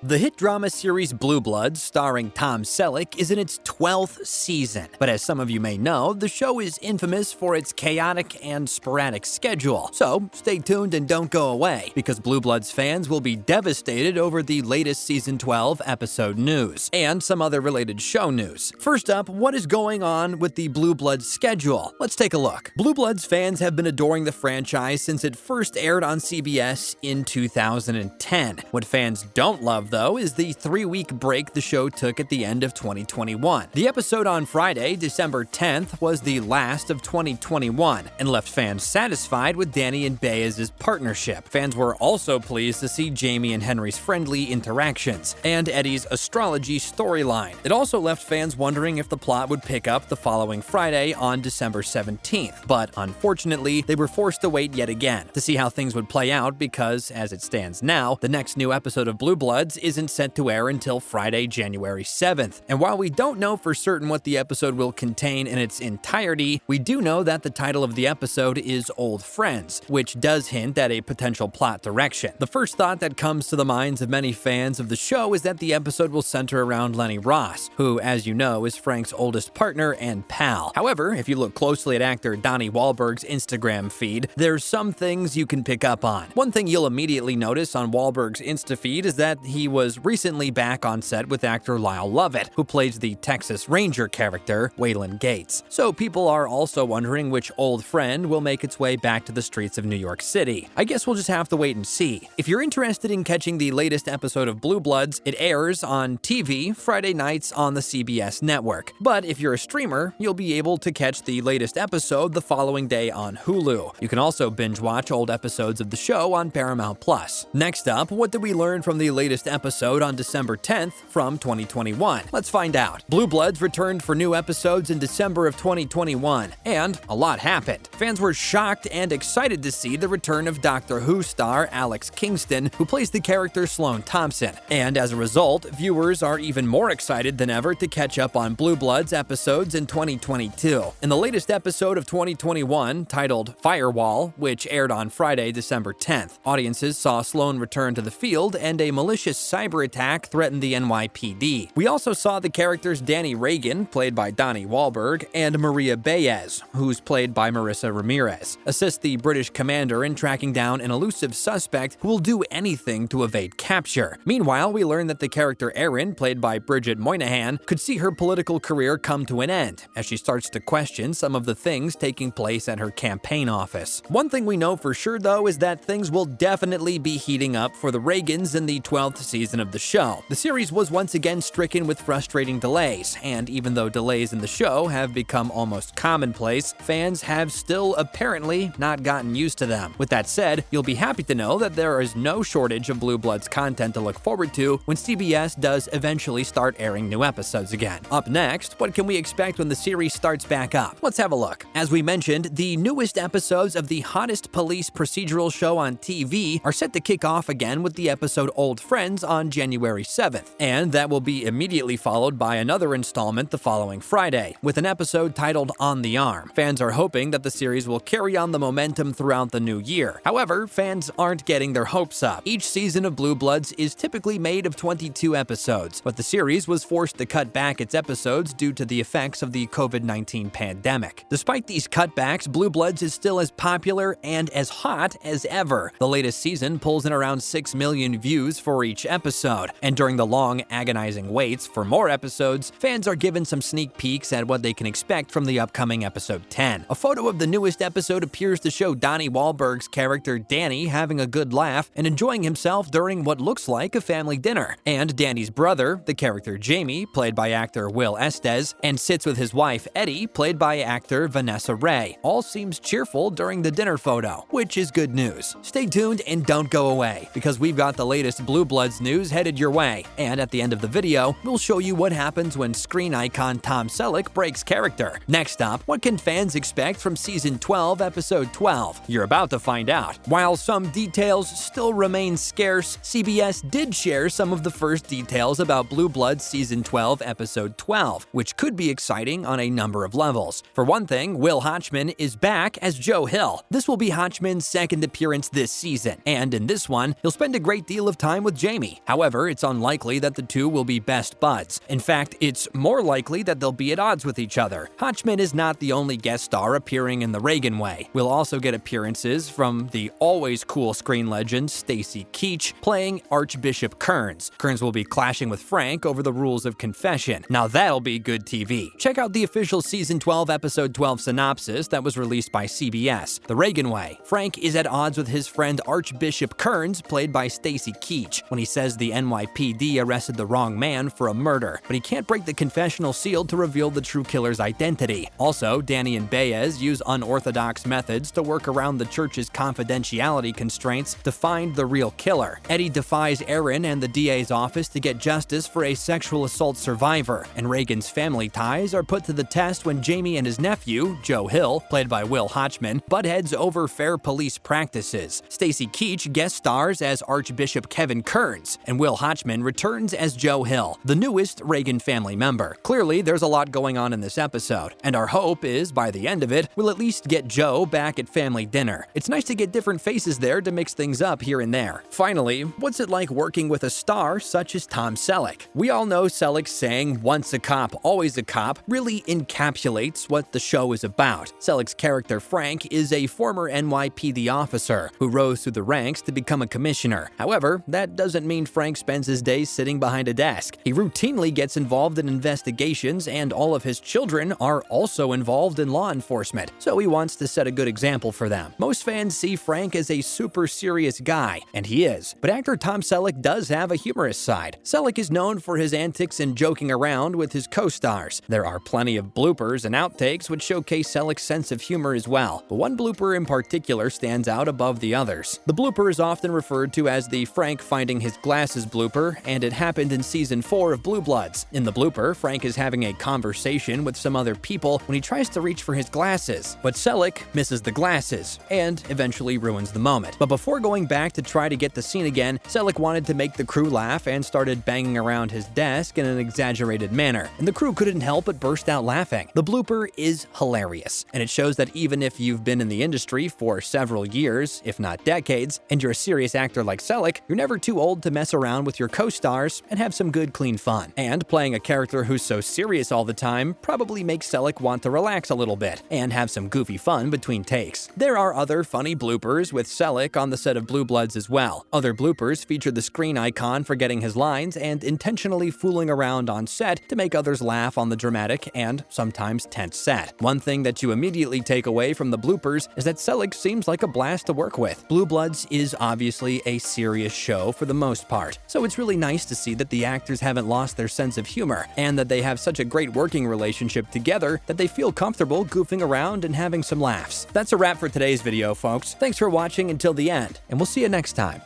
The hit drama series Blu Bloods, starring Tom Selleck, is in its 12th season. But as some of you may know, the show is infamous for its chaotic and sporadic schedule. So stay tuned and don't go away, because Blu Bloods fans will be devastated over the latest season 12 episode news, and some other related show news. First up, what is going on with the Blu Bloods schedule? Let's take a look. Blu Bloods fans have been adoring the franchise since it first aired on CBS in 2010. What fans don't love, though, is the 3-week break the show took at the end of 2021. The episode on Friday, December 10th, was the last of 2021 and left fans satisfied with Danny and Baez's partnership. Fans were also pleased to see Jamie and Henry's friendly interactions and Eddie's astrology storyline. It also left fans wondering if the plot would pick up the following Friday on December 17th, but unfortunately, they were forced to wait yet again to see how things would play out because, as it stands now, the next new episode of Blu Bloods isn't set to air until Friday, January 7th. And while we don't know for certain what the episode will contain in its entirety, we do know that the title of the episode is Old Friends, which does hint at a potential plot direction. The first thought that comes to the minds of many fans of the show is that the episode will center around Lenny Ross, who, as you know, is Frank's oldest partner and pal. However, if you look closely at actor Donnie Wahlberg's Instagram feed, there's some things you can pick up on. One thing you'll immediately notice on Wahlberg's Insta feed is that he was recently back on set with actor Lyle Lovett, who plays the Texas Ranger character, Waylon Gates. So people are also wondering which old friend will make its way back to the streets of New York City. I guess we'll just have to wait and see. If you're interested in catching the latest episode of Blu Bloods, it airs on TV Friday nights on the CBS network. But if you're a streamer, you'll be able to catch the latest episode the following day on Hulu. You can also binge watch old episodes of the show on Paramount+. Next up, what did we learn from the latest episode on December 10th from 2021? Let's find out. Blu Bloods returned for new episodes in December of 2021, and a lot happened. Fans were shocked and excited to see the return of Doctor Who star Alex Kingston, who plays the character Sloane Thompson. And as a result, viewers are even more excited than ever to catch up on Blu Bloods episodes in 2022. In the latest episode of 2021, titled Firewall, which aired on Friday, December 10th, audiences saw Sloane return to the field and a malicious cyber attack threatened the NYPD. We also saw the characters Danny Reagan, played by Donnie Wahlberg, and Maria Baez, who's played by Marissa Ramirez, assist the British commander in tracking down an elusive suspect who will do anything to evade capture. Meanwhile, we learn that the character Erin, played by Bridget Moynihan, could see her political career come to an end as she starts to question some of the things taking place at her campaign office. One thing we know for sure, though, is that things will definitely be heating up for the Reagans in the 12th season of the show. The series was once again stricken with frustrating delays, and even though delays in the show have become almost commonplace, fans have still apparently not gotten used to them. With that said, you'll be happy to know that there is no shortage of Blu Bloods content to look forward to when CBS does eventually start airing new episodes again. Up next, what can we expect when the series starts back up? Let's have a look. As we mentioned, the newest episodes of the hottest police procedural show on TV are set to kick off again with the episode Old Friends on January 7th, and that will be immediately followed by another installment the following Friday, with an episode titled On the Arm. Fans are hoping that the series will carry on the momentum throughout the new year. However, fans aren't getting their hopes up. Each season of Blu Bloods is typically made of 22 episodes, but the series was forced to cut back its episodes due to the effects of the COVID-19 pandemic. Despite these cutbacks, Blu Bloods is still as popular and as hot as ever. The latest season pulls in around 6 million views for each episode, and during the long, agonizing waits for more episodes, fans are given some sneak peeks at what they can expect from the upcoming episode 10. A photo of the newest episode appears to show Donnie Wahlberg's character Danny having a good laugh and enjoying himself during what looks like a family dinner. And Danny's brother, the character Jamie, played by actor Will Estes, and sits with his wife Eddie, played by actor Vanessa Ray. All seems cheerful during the dinner photo, which is good news. Stay tuned and don't go away, because we've got the latest Blu Bloods news headed your way. And at the end of the video, we'll show you what happens when screen icon Tom Selleck breaks character. Next up, what can fans expect from Season 12, Episode 12? You're about to find out. While some details still remain scarce, CBS did share some of the first details about Blu Bloods Season 12, Episode 12, which could be exciting on a number of levels. For one thing, Will Hodgman is back as Joe Hill. This will be Hodgman's second appearance this season, and in this one, he'll spend a great deal of time with Jamie. TV. However, it's unlikely that the two will be best buds. In fact, it's more likely that they'll be at odds with each other. Hotchman is not the only guest star appearing in The Reagan Way. We'll also get appearances from the always cool screen legend Stacy Keach playing Archbishop Kearns. Kearns will be clashing with Frank over the rules of confession. Now that'll be good TV. Check out the official Season 12 Episode 12 synopsis that was released by CBS. The Reagan Way. Frank is at odds with his friend Archbishop Kearns, played by Stacy Keach, when he says the NYPD arrested the wrong man for a murder, but he can't break the confessional seal to reveal the true killer's identity. Also, Danny and Baez use unorthodox methods to work around the church's confidentiality constraints to find the real killer. Eddie defies Aaron and the DA's office to get justice for a sexual assault survivor, and Reagan's family ties are put to the test when Jamie and his nephew, Joe Hill, played by Will Hotchman, butt heads over fair police practices. Stacy Keach guest stars as Archbishop Kevin Kearns, and Will Hotchman returns as Joe Hill, the newest Reagan family member. Clearly, there's a lot going on in this episode, and our hope is, by the end of it, we'll at least get Joe back at family dinner. It's nice to get different faces there to mix things up here and there. Finally, what's it like working with a star such as Tom Selleck? We all know Selleck's saying, "Once a cop, always a cop," really encapsulates what the show is about. Selleck's character Frank is a former NYPD officer who rose through the ranks to become a commissioner. However, that doesn't mean Frank spends his days sitting behind a desk. He routinely gets involved in investigations, and all of his children are also involved in law enforcement, so he wants to set a good example for them. Most fans see Frank as a super serious guy, and he is, but actor Tom Selleck does have a humorous side. Selleck is known for his antics and joking around with his co-stars. There are plenty of bloopers and outtakes which showcase Selleck's sense of humor as well, but one blooper in particular stands out above the others. The blooper is often referred to as the Frank finding his glasses blooper, and it happened in Season 4 of Blu Bloods. In the blooper, Frank is having a conversation with some other people when he tries to reach for his glasses, but Selleck misses the glasses and eventually ruins the moment. But before going back to try to get the scene again, Selleck wanted to make the crew laugh and started banging around his desk in an exaggerated manner, and the crew couldn't help but burst out laughing. The blooper is hilarious, and it shows that even if you've been in the industry for several years, if not decades, and you're a serious actor like Selleck, you're never too old to mess around with your co-stars and have some good, clean fun. And playing a character who's so serious all the time probably makes Selleck want to relax a little bit and have some goofy fun between takes. There are other funny bloopers with Selleck on the set of Blu Bloods as well. Other bloopers feature the screen icon forgetting his lines and intentionally fooling around on set to make others laugh on the dramatic and sometimes tense set. One thing that you immediately take away from the bloopers is that Selleck seems like a blast to work with. Blu Bloods is obviously a serious show for the most part, so it's really nice to see that the actors haven't lost their sense of humor and that they have such a great working relationship together that they feel comfortable goofing around and having some laughs. That's a wrap for today's video, folks. Thanks for watching until the end, and we'll see you next time.